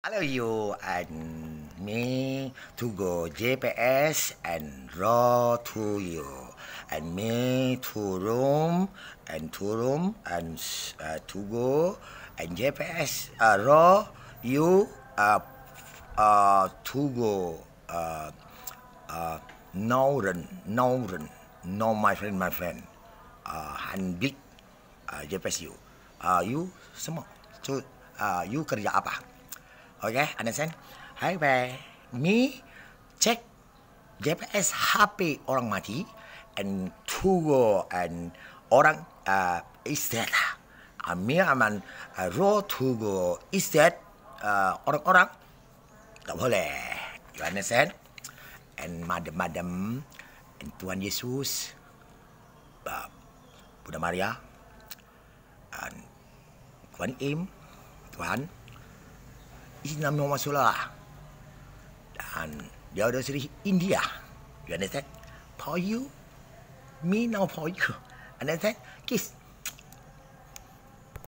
Hello you and me to go JPS and raw to you and me to go and JPS raw you to go no my friend and big JPS you semua so you kerja apa? Okay, understand? Hai bye. Me check GPS HP orang mati and Tugo and orang is dead. Me aman raw Tugo is dead. Orang-orang tak boleh. You understand? And madam and Tuhan Yesus, Buddha Maria, and Kuan Im, Tuhan. Islam Muhammad Rasulullah dan dia ada dari India. You understand? For you, me now for you. Understand? Kiss.